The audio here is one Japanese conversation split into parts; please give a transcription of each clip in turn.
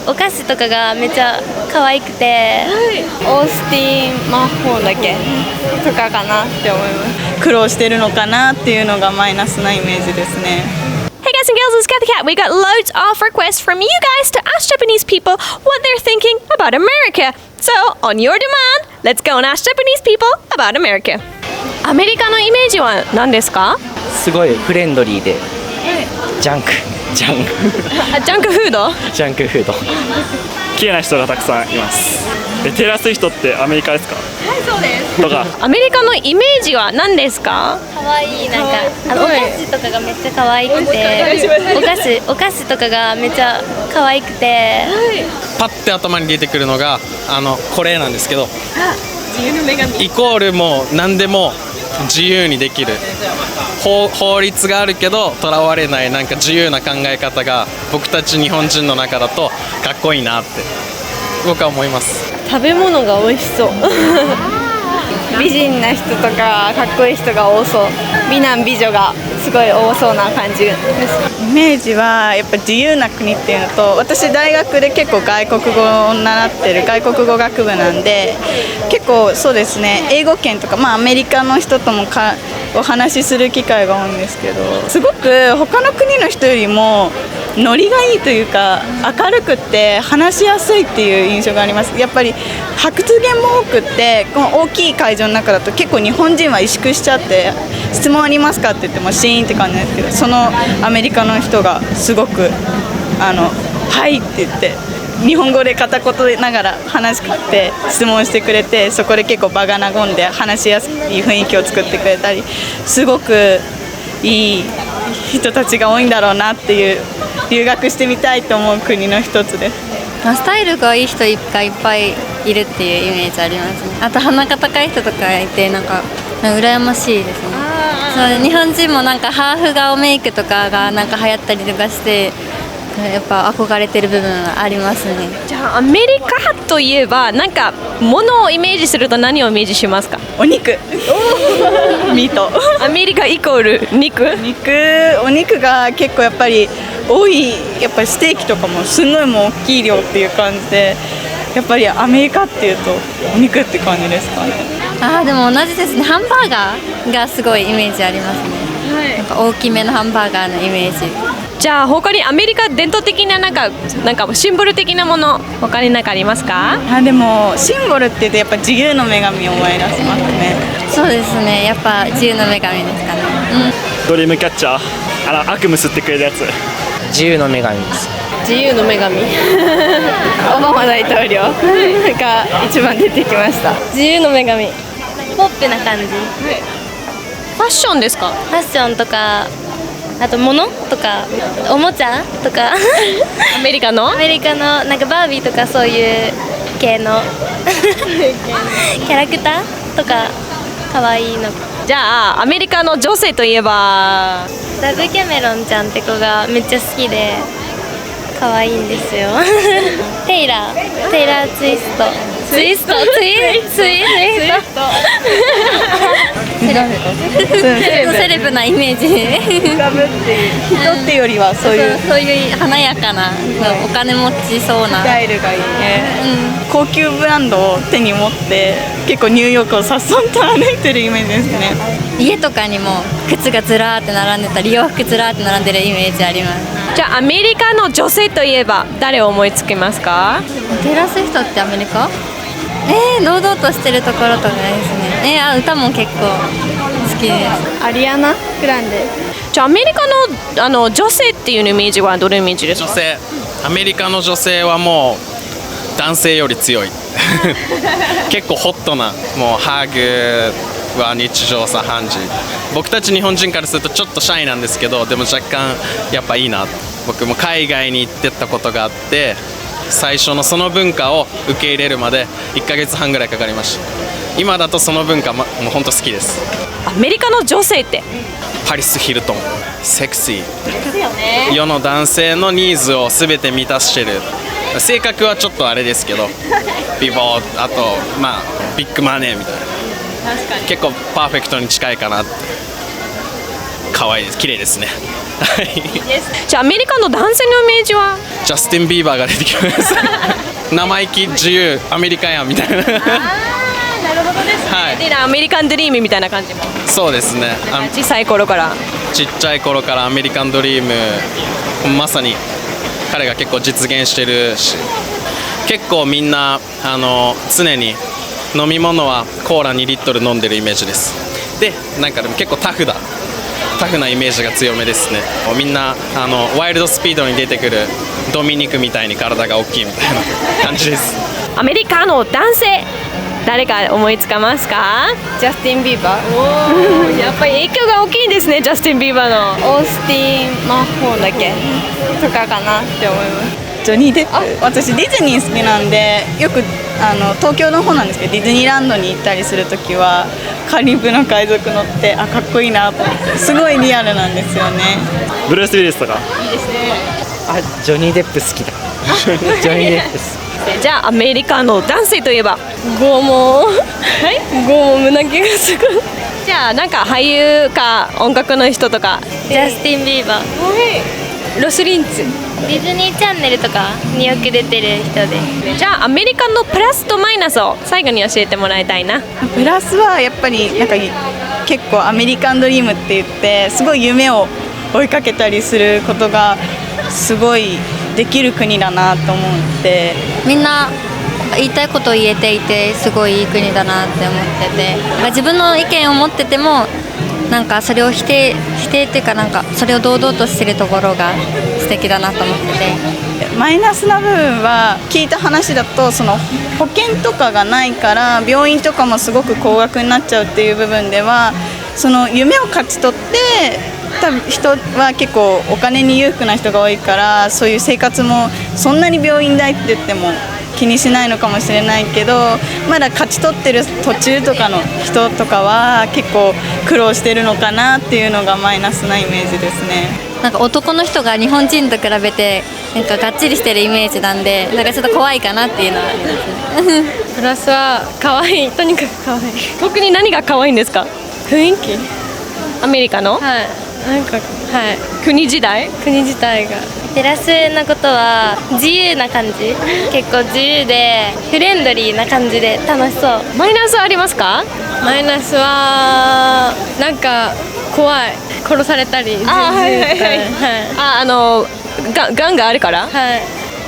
お菓子とかがめっちゃ可愛くて、オースティン魔法だけとかかなって思います。苦労してるのかなっていうのがマイナスなイメージですね。Hey guys and girls, it's Cat the Cat. We got loads of requests from you guys to ask Japanese people what they're thinking about America. So, on your demand, let's go and ask Japanese people about America. アメリカのイメージは何ですか？すごいフレンドリーで、ジャンクジャンクフードジャンクフード綺麗な人がたくさんいます。テイラー・スウィフトってアメリカですか？はいそうですとかアメリカのイメージは何ですか？可愛いなんかお菓子とかがめっちゃ可愛くて、お菓子とかがめっちゃ可愛くて、パッて頭に出てくるのがこれなんですけど、イコールもう何でも自由にできる、法律があるけどとらわれないなんか自由な考え方が僕たち日本人の中だとかっこいいなって僕は思います。食べ物が美味しそう美人な人とかかっこいい人が多そう、美男美女がすごい多そうな感じです。イメージはやっぱ自由な国っていうのと、私大学で結構外国語を習ってる外国語学部なんで、結構そうですね、英語圏とか、アメリカの人ともお話しする機会が多いんですけど、すごく他の国の人よりもノリがいいというか明るくって話しやすいっていう印象があります。やっぱり発言も多くってこの大きい会場の中だと結構日本人は萎縮しちゃって、質問ありますかって言ってもシーンって感じなんですけど、そのアメリカの人がすごくはいって言って日本語で片言ながら話しかけて質問してくれて、そこで結構場が和んで話しやすい雰囲気を作ってくれたり、すごくいい人たちが多いんだろうなっていう、留学してみたいと思う国の一つです。スタイルがいい人がいっぱいいるっていうイメージありますね。あと鼻が高い人とかいてなんか羨ましいですね。そう日本人もなんかハーフ顔メイクとかがなんか流行ったりとかしてやっぱ憧れてる部分はありますね。じゃあアメリカといえばなんか物をイメージすると何をイメージしますか？お肉ミートアメリカイコール肉、お肉が結構やっぱり多い。やっぱりステーキとかもすごいもう大きい量っていう感じで、やっぱりアメリカっていうとお肉って感じですかね。でも同じですね。ハンバーガーがすごいイメージありますね。なんか大きめのハンバーガーのイメージ。じゃあ他にアメリカ伝統的ななんかシンボル的なもの他に何かありますか？でもシンボルって言うとやっぱ自由の女神を思い出しますね。そうですね、やっぱ自由の女神ですかね。ドリームキャッチャー、悪夢吸ってくれるやつ。自由の女神です。自由の女神オバマ大統領が一番出てきました。自由の女神、ポップな感じ。ファッションですか？ファッションとか、あと物とかおもちゃとかアメリカのなんかバービーとかそういう系のキャラクターとか可愛いの。じゃあアメリカの女性といえばダブ・キャメロンちゃんって子がめっちゃ好きで可愛いんですよテイラー・ツイストセレブなイメージ人ってよりはそういう華やかなお金持ちそうなスタイルがいいね、高級ブランドを手に持って結構ニューヨークをさっそんと歩いてるイメージですね。家とかにも靴がずらーって並んでたり洋服ずらーって並んでるイメージあります。じゃあアメリカの女性といえば誰を思いつきますか？テイラー・スウィフトってアメリカ？堂々としてるところとかですね。歌も結構好きです。アリアナ・グランデ。じゃあアメリカの女性っていうイメージはどのイメージですか？アメリカの女性はもう男性より強い結構ホットな、もうハグは日常茶飯事。僕たち日本人からするとちょっとシャイなんですけど、でも若干やっぱいいな。僕も海外に行ってたことがあって、最初のその文化を受け入れるまで1ヶ月半ぐらいかかりました。今だとその文化もう本当好きです。アメリカの女性ってパリス・ヒルトン、セクシー、世の男性のニーズを全て満たしてる。性格はちょっとあれですけど、美貌、あとビッグマネーみたいな、結構パーフェクトに近いかなって。可愛いです、綺麗ですね。はい。じゃあアメリカの男性のイメージは？ジャスティン・ビーバーが出てきます。生意気、自由、アメリカやんみたいな。なるほどですね。はい。でアメリカンドリームみたいな感じも。そうですね。小さい頃から。ちっちゃい頃からアメリカンドリーム、まさに彼が結構実現してるし、結構みんな常に飲み物はコーラ2リットル飲んでるイメージです。でなんかでも結構タフなイメージが強めですね。みんなワイルドスピードに出てくるドミニクみたいに体が大きいみたいな感じです。アメリカの男性誰か思いつかますか？ジャスティン・ビーバー、やっぱり影響が大きいんですね、ジャスティン・ビーバーの。オースティン・マホーンだっけとかかなって思います。ジョニー・デップ、私ディズニー好きなんでよく東京の方なんですけどディズニーランドに行ったりするときはカリブの海賊乗ってかっこいいなと思ってすごいリアルなんですよね。ブルース・ウィリスとか。ジョニー・デップ好きだ。ジョニー・デップ好き。じゃあアメリカの男性といえば拷問胸毛がすごい。じゃあなんか俳優か音楽の人とか。ジャスティン・ビーバー、ロスリンツ、ディズニーチャンネルとかによく出てる人で。じゃあアメリカのプラスとマイナスを最後に教えてもらいたいな。プラスはやっぱりなんか結構アメリカンドリームって言ってすごい夢を追いかけたりすることがすごいできる国だなと思って、みんな言いたいことを言えていてすごいいい国だなって思ってて、自分の意見を持っててもなんかそれを否定っていうか、なんかそれを堂々としてるところが素敵だなと思ってて。マイナスな部分は聞いた話だとその保険とかがないから病院とかもすごく高額になっちゃうっていう部分では、その夢を勝ち取って多分人は結構お金に裕福な人が多いから、そういう生活もそんなに病院代って言っても気にしないのかもしれないけど、まだ勝ち取ってる途中とかの人とかは結構苦労してるのかなっていうのがマイナスなイメージですね。なんか男の人が日本人と比べてなんかがっちりしてるイメージなんで、なんかちょっと怖いかなっていうのはありますね。プラスは可愛い、とにかく可愛い。特に何が可愛いんですか？雰囲気、アメリカの、はい、なんか、はい、国自体自体が。プラスなことは自由な感じ、結構自由でフレンドリーな感じで楽しそう。マイナスありますか？マイナスはなんか怖い、殺されたり、ガンがあるから、はい、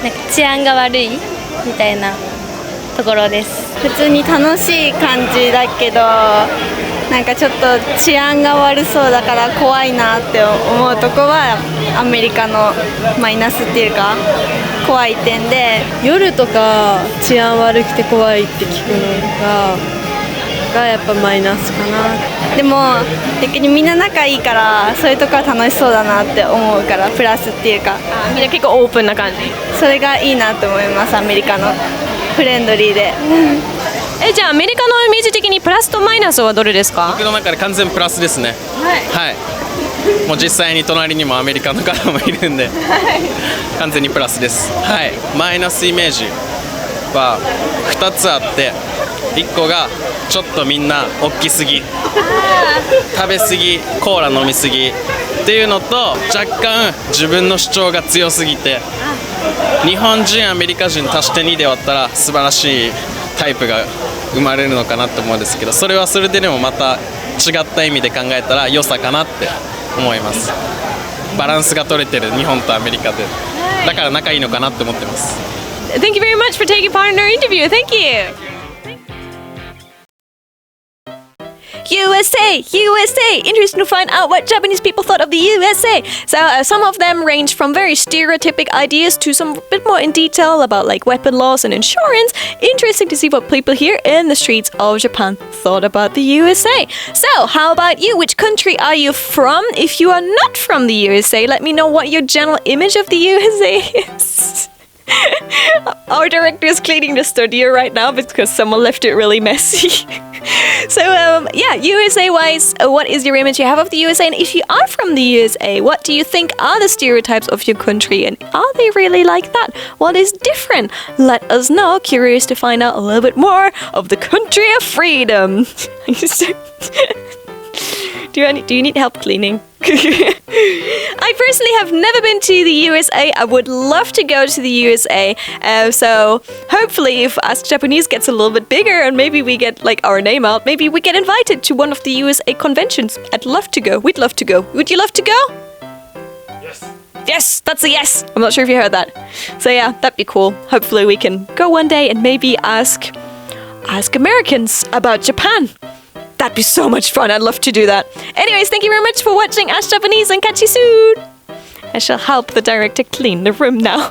なんか治安が悪いみたいなところです。普通に楽しい感じだけど、なんかちょっと治安が悪そうだから怖いなって思うとこはアメリカのマイナスっていうか怖い点で、夜とか治安悪くて怖いって聞くのがやっぱマイナスかな。でも逆にみんな仲いいからそういうとこは楽しそうだなって思うからプラスっていうか、みんな結構オープンな感じ。それがいいなと思います。アメリカのフレンドリーで。じゃあアメリカのイメージ的にプラスとマイナスはどれですか？僕の中で完全プラスですね。はい、もう実際に隣にもアメリカの方もいるんで、完全にプラスです。はい、マイナスイメージは2つあって、1個がちょっとみんな大きすぎ、食べ過ぎ、コーラ飲み過ぎっていうのと、若干自分の主張が強すぎて、日本人アメリカ人足して2で割ったら素晴らしいタイプが生まれるのかなと思うんですけど、それはそれでもまた違った意味で考えたら良さかなって思います。バランスが取れてる日本とアメリカで、だから仲いいのかなって思ってます。 Thank you very much for taking part in our interview. Thank you. USA! Interesting to find out what Japanese people thought of the USA. So some of them range from very stereotypic ideas to some bit more in detail about like weapon laws and insurance. Interesting to see what people here in the streets of Japan thought about the USA. So how about you? Which country are you from? If you are not from the USA, let me know what your general image of the USA is. Our director is cleaning the studio right now because someone left it really messy. So USA wise, what is your image you have of the USA? And if you are from the USA, what do you think are the stereotypes of your country? And are they really like that? What is different? Let us know. Curious to find out a little bit more of the country of freedom. Do you need help cleaning? I personally have never been to the USA. I would love to go to the USA. So hopefully if Ask Japanese gets a little bit bigger and maybe we get like our name out, maybe we get invited to one of the USA conventions. I'd love to go. We'd love to go. Would you love to go? Yes. Yes, that's a yes. I'm not sure if you heard that. So yeah, that'd be cool. Hopefully we can go one day and maybe ask Americans about Japan. That'd be so much fun. I'd love to do that. Anyways, thank you very much for watching Ask Japanese and catch you soon. I shall help the director clean the room now.